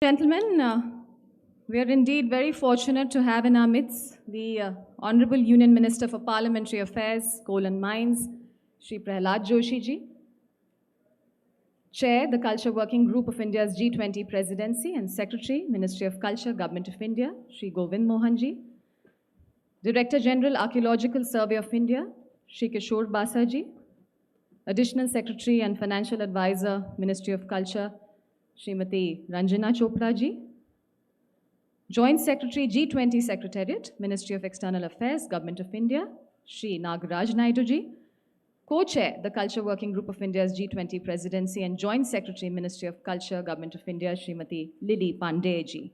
Gentlemen, we are indeed very fortunate to have in our midst the Honorable Union Minister for Parliamentary Affairs, Coal and Mines, Shri Prahlad Joshi ji, Chair, the Culture Working Group of India's G20 Presidency and Secretary, Ministry of Culture, Government of India, Shri Govind Mohan ji, Director General, Archaeological Survey of India, Shri Kishore Basa ji, Additional Secretary and Financial Advisor, Ministry of Culture, Srimati Ranjana Chopra ji, Joint Secretary, G20 Secretariat, Ministry of External Affairs, Government of India, Shri Nagaraj Naidu ji, Co-Chair, the Culture Working Group of India's G20 Presidency and Joint Secretary, Ministry of Culture, Government of India, Srimati Lily Pandey ji.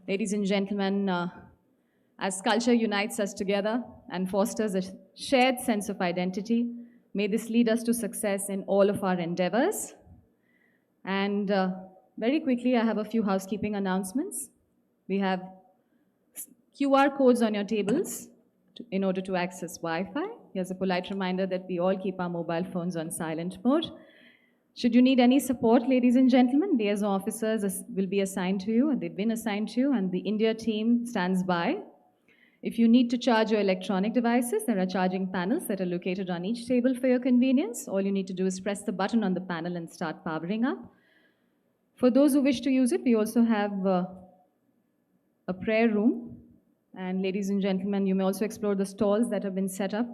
Ladies and gentlemen, as culture unites us together and fosters a shared sense of identity, may this lead us to success in all of our endeavors. And very quickly, I have a few housekeeping announcements. We have QR codes on your tables in order to access Wi-Fi. Here's a polite reminder that we all keep our mobile phones on silent mode. Should you need any support, ladies and gentlemen, liaison officers will be assigned to you, and they've been assigned to you, and the India team stands by. If you need to charge your electronic devices, there are charging panels that are located on each table for your convenience. All you need to do is press the button on the panel and start powering up. For those who wish to use it, we also have a prayer room. And ladies and gentlemen, you may also explore the stalls that have been set up.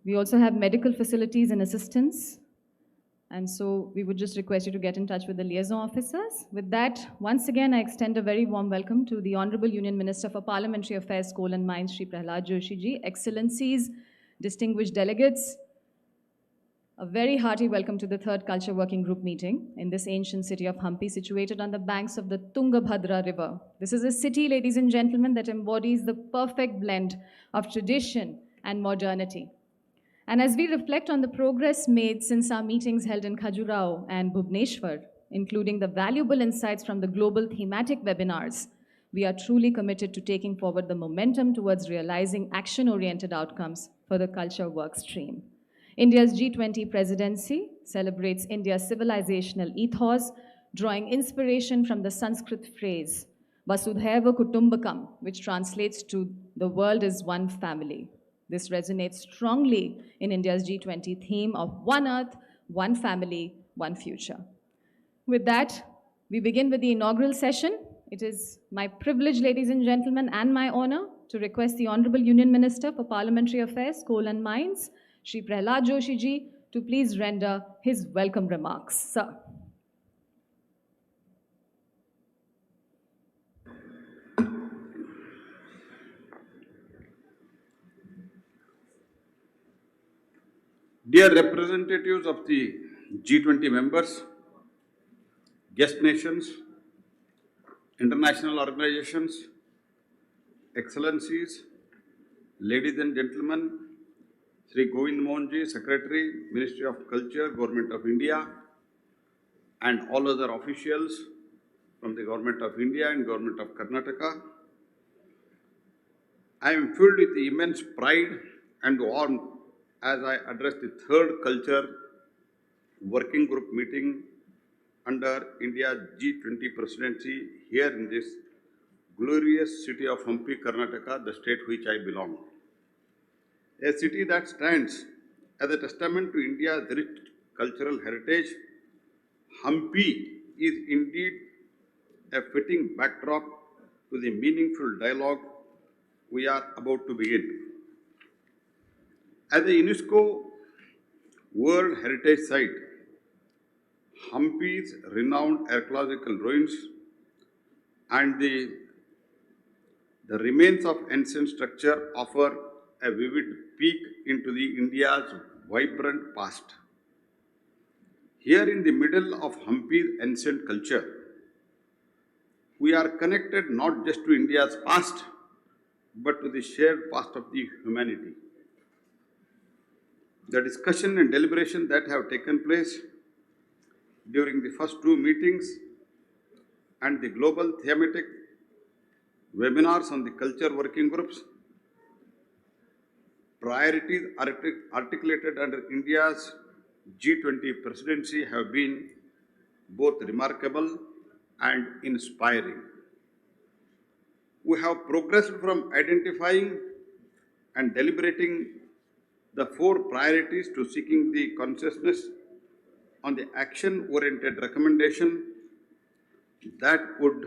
We also have medical facilities and assistance. And so we would just request you to get in touch with the liaison officers. With that, once again, I extend a very warm welcome to the Honorable Union Minister for Parliamentary Affairs, Coal and Mines, Shri Prahlad Joshi ji, Excellencies, distinguished delegates, a very hearty welcome to the third Culture Working Group meeting in this ancient city of Hampi, situated on the banks of the Tungabhadra River. This is a city, ladies and gentlemen, that embodies the perfect blend of tradition and modernity. And as we reflect on the progress made since our meetings held in Khajuraho and Bhubaneswar, including the valuable insights from the global thematic webinars, we are truly committed to taking forward the momentum towards realizing action-oriented outcomes for the culture work stream. India's G20 presidency celebrates India's civilizational ethos, drawing inspiration from the Sanskrit phrase, Vasudhaiva Kutumbakam, which translates to the world is one family. This resonates strongly in India's G20 theme of one earth, one family, one future. With that, we begin with the inaugural session. It is my privilege, ladies and gentlemen, and my honor to request the Honorable Union Minister for Parliamentary Affairs, Coal and Mines, Shri Prahlad Joshi ji, to please render his welcome remarks. Sir. Dear representatives of the G20 members, guest nations, international organizations, excellencies, ladies and gentlemen, Sri Govind Mohan ji, Secretary, Ministry of Culture, Government of India, and all other officials from the Government of India and Government of Karnataka. I am filled with immense pride and warmth as I address the third Culture Working Group meeting under India's G20 presidency here in this glorious city of Hampi, Karnataka, the state which I belong. A city that stands as a testament to India's rich cultural heritage, Hampi is indeed a fitting backdrop to the meaningful dialogue we are about to begin. As a UNESCO World Heritage Site, Hampi's renowned archaeological ruins and the remains of ancient structure offer a vivid peek into the India's vibrant past. Here in the middle of Hampi's ancient culture, we are connected not just to India's past, but to the shared past of the humanity. The discussion and deliberation that have taken place during the first two meetings and the global thematic webinars on the culture working groups, priorities articulated under India's G20 presidency have been both remarkable and inspiring. We have progressed from identifying and deliberating the four priorities to seeking the consciousness on the action-oriented recommendation that would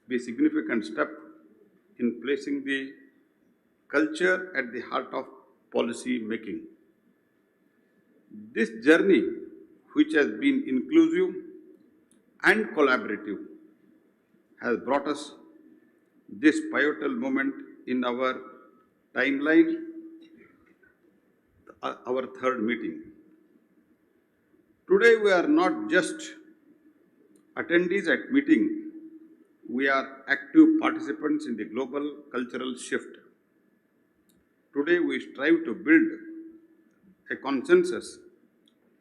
be a significant step in placing the culture at the heart of policy making. This journey, which has been inclusive and collaborative, has brought us this pivotal moment in our timeline, our third meeting. Today we are not just attendees at meeting, we are active participants in the global cultural shift. Today we strive to build a consensus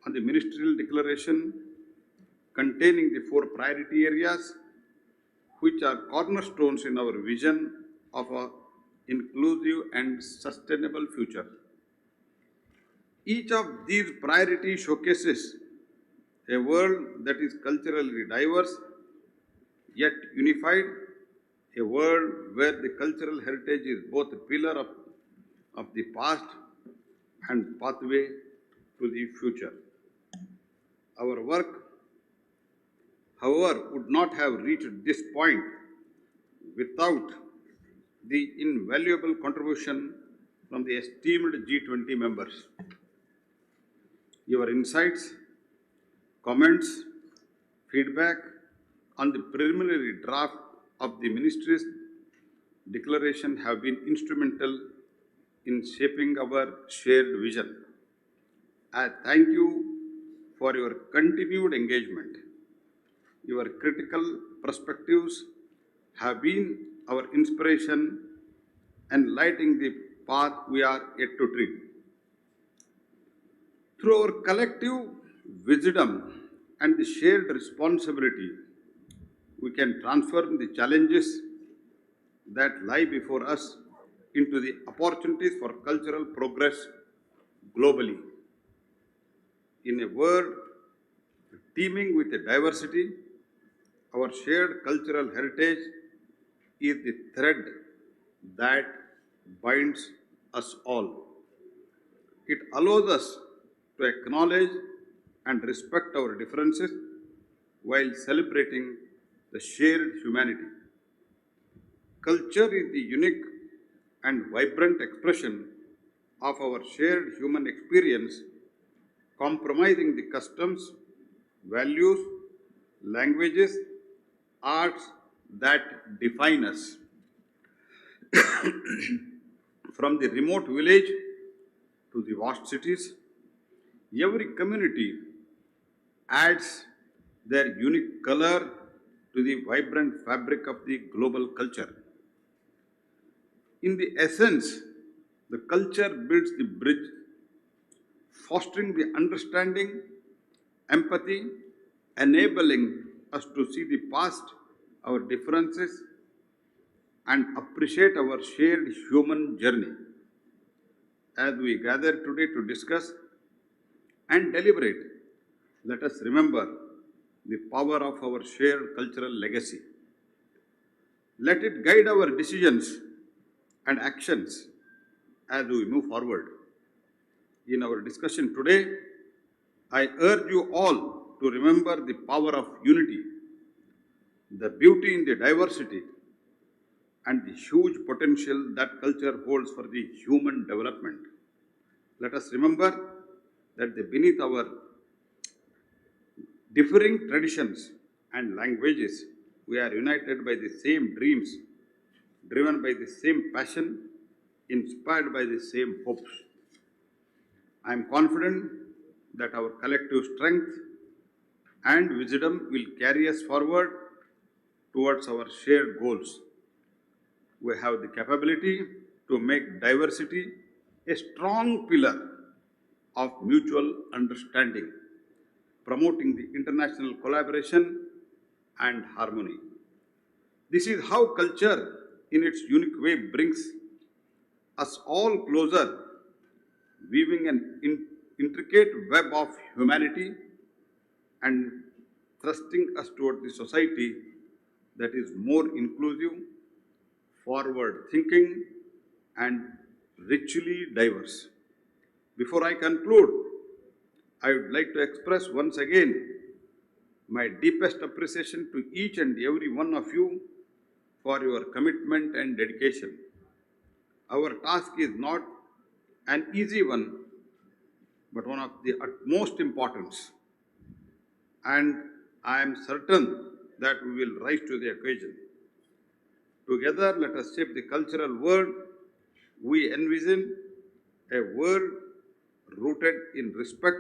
on the ministerial declaration containing the four priority areas which are cornerstones in our vision of an inclusive and sustainable future. Each of these priorities showcases a world that is culturally diverse yet unified, a world where the cultural heritage is both a pillar of the past and pathway to the future. Our work, however, would not have reached this point without the invaluable contribution from the esteemed G20 members. Your insights, comments, feedback on the preliminary draft of the Ministry's declaration have been instrumental in shaping our shared vision. I thank you for your continued engagement. Your critical perspectives have been our inspiration and lighting the path we are yet to tread. Through our collective wisdom and the shared responsibility, we can transform the challenges that lie before us into the opportunities for cultural progress globally. In a world teeming with a diversity, our shared cultural heritage is the thread that binds us all. It allows us to acknowledge and respect our differences while celebrating the shared humanity. Culture is the unique and vibrant expression of our shared human experience, compromising the customs, values, languages, arts that define us. From the remote village to the vast cities, every community adds their unique color to the vibrant fabric of the global culture. In the essence, the culture builds the bridge, fostering the understanding, empathy, enabling us to see the past, our differences, and appreciate our shared human journey. As we gather today to discuss and deliberate, let us remember the power of our shared cultural legacy. Let it guide our decisions and actions as we move forward. In our discussion today, I urge you all to remember the power of unity, the beauty in the diversity, and the huge potential that culture holds for the human development. Let us remember that beneath our differing traditions and languages, we are united by the same dreams, driven by the same passion, inspired by the same hopes. I am confident that our collective strength and wisdom will carry us forward towards our shared goals. We have the capability to make diversity a strong pillar of mutual understanding, promoting the international collaboration and harmony. This is how culture, in its unique way, brings us all closer, weaving an intricate web of humanity and thrusting us toward the society that is more inclusive, forward thinking, and richly diverse. Before I conclude, I would like to express once again my deepest appreciation to each and every one of you for your commitment and dedication. Our task is not an easy one, but one of the utmost importance. And I am certain that we will rise to the occasion. Together, let us shape the cultural world we envision, a world rooted in respect,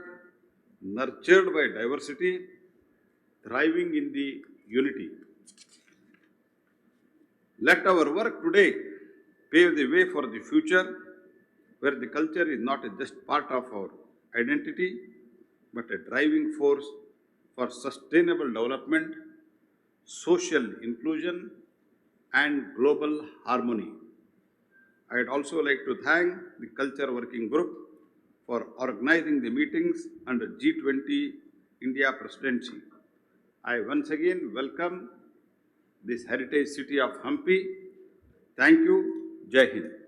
nurtured by diversity, thriving in the unity. Let our work today pave the way for the future where the culture is not just part of our identity, but a driving force for sustainable development, social inclusion, and global harmony. I'd also like to thank the Culture Working Group for organizing the meetings under G20 India Presidency. I once again welcome this heritage city of Hampi. Thank you. Jai Hind.